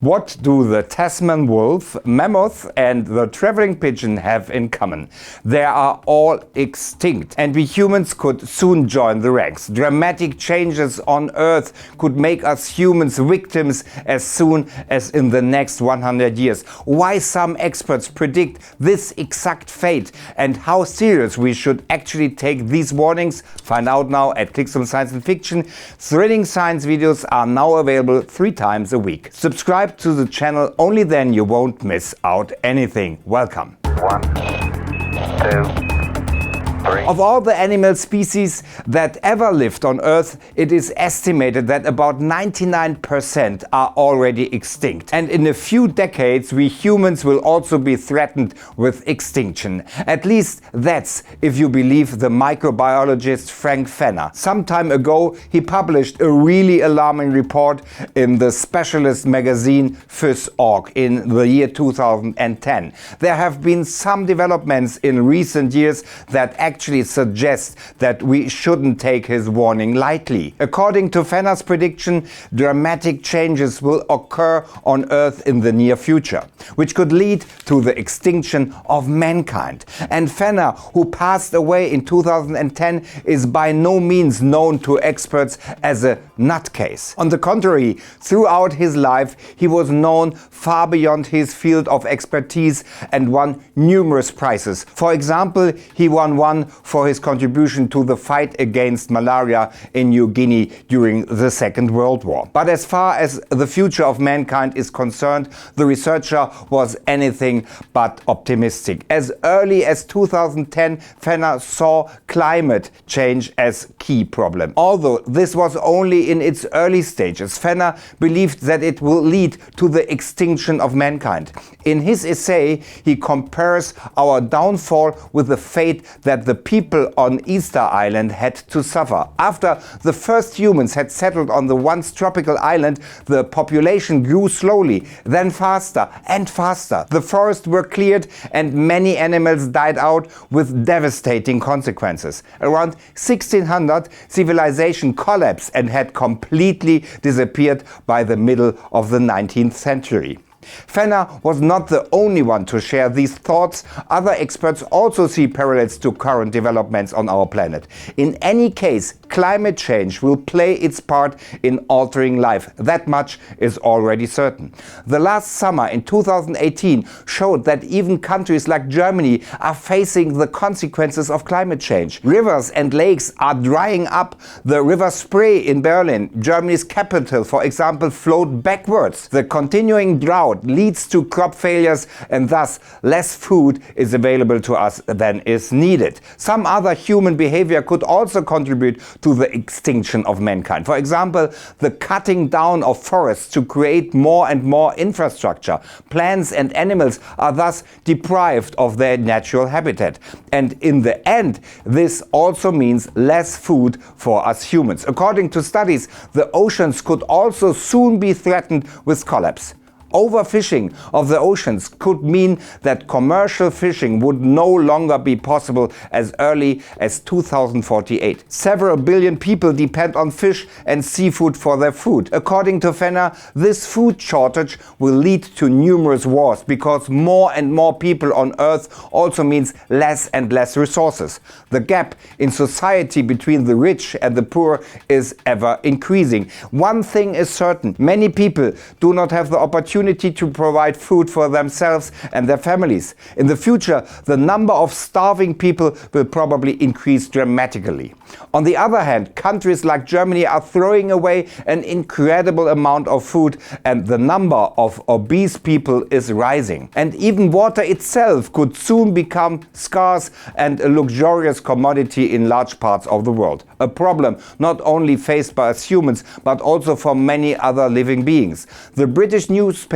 What do the Tasman wolf, mammoth and the traveling pigeon have in common? They are all extinct, and we humans could soon join the ranks. Dramatic changes on Earth could make us humans victims as soon as in the next 100 years. Why some experts predict this exact fate and how serious we should actually take these warnings? Find out now at Clixoom Science Fiction. Thrilling science videos are now available 3 times a week. Subscribe to the channel, only then you won't miss out anything. Welcome. 1, 2, 3. Of all the animal species that ever lived on Earth, it is estimated that about 99% are already extinct. And in a few decades, we humans will also be threatened with extinction. At least that's if you believe the microbiologist Frank Fenner. Some time ago, he published a really alarming report in the specialist magazine Phys.org in the year 2010. There have been some developments in recent years that actually suggests that we shouldn't take his warning lightly. According to Fenner's prediction, dramatic changes will occur on Earth in the near future, which could lead to the extinction of mankind. And Fenner, who passed away in 2010, is by no means known to experts as a nutcase. On the contrary, throughout his life, he was known far beyond his field of expertise and won numerous prizes. For example, he won one for his contribution to the fight against malaria in New Guinea during the Second World War. But as far as the future of mankind is concerned, the researcher was anything but optimistic. As early as 2010, Fenner saw climate change as key problem. Although this was only in its early stages, Fenner believed that it will lead to the extinction of mankind. In his essay, he compares our downfall with the fate that the people on Easter Island had to suffer. After the first humans had settled on the once tropical island, the population grew slowly, then faster and faster. The forests were cleared and many animals died out with devastating consequences. Around 1600, civilization collapsed and had completely disappeared by the middle of the 19th century. Fenner was not the only one to share these thoughts. Other experts also see parallels to current developments on our planet. In any case, climate change will play its part in altering life. That much is already certain. The last summer in 2018 showed that even countries like Germany are facing the consequences of climate change. Rivers and lakes are drying up. The River Spree in Berlin, Germany's capital, for example, flowed backwards. The continuing drought leads to crop failures, and thus less food is available to us than is needed. Some other human behavior could also contribute to the extinction of mankind. For example, the cutting down of forests to create more and more infrastructure. Plants and animals are thus deprived of their natural habitat. And in the end, this also means less food for us humans. According to studies, the oceans could also soon be threatened with collapse. Overfishing of the oceans could mean that commercial fishing would no longer be possible as early as 2048. Several billion people depend on fish and seafood for their food. According to Fenner, this food shortage will lead to numerous wars because more and more people on Earth also means less and less resources. The gap in society between the rich and the poor is ever increasing. One thing is certain: many people do not have the opportunity to provide food for themselves and their families. In the future, the number of starving people will probably increase dramatically. On the other hand, countries like Germany are throwing away an incredible amount of food, and the number of obese people is rising. And even water itself could soon become scarce and a luxurious commodity in large parts of the world. A problem not only faced by us humans, but also for many other living beings. The British newspaper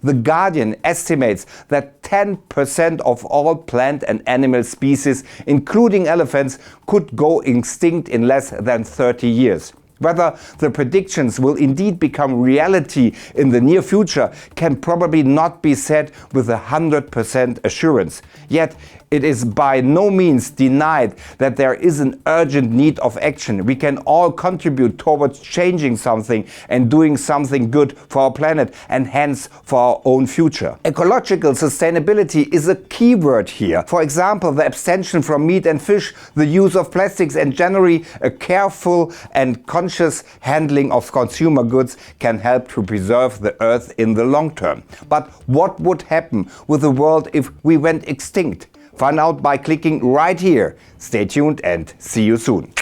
The Guardian estimates that 10% of all plant and animal species, including elephants, could go extinct in less than 30 years. Whether the predictions will indeed become reality in the near future can probably not be said with 100% assurance. Yet, it is by no means denied that there is an urgent need of action. We can all contribute towards changing something and doing something good for our planet and hence for our own future. Ecological sustainability is a key word here. For example, the abstention from meat and fish, the use of plastics, and generally a careful and conscious handling of consumer goods can help to preserve the Earth in the long term. But what would happen with the world if we went extinct? Find out by clicking right here. Stay tuned and see you soon.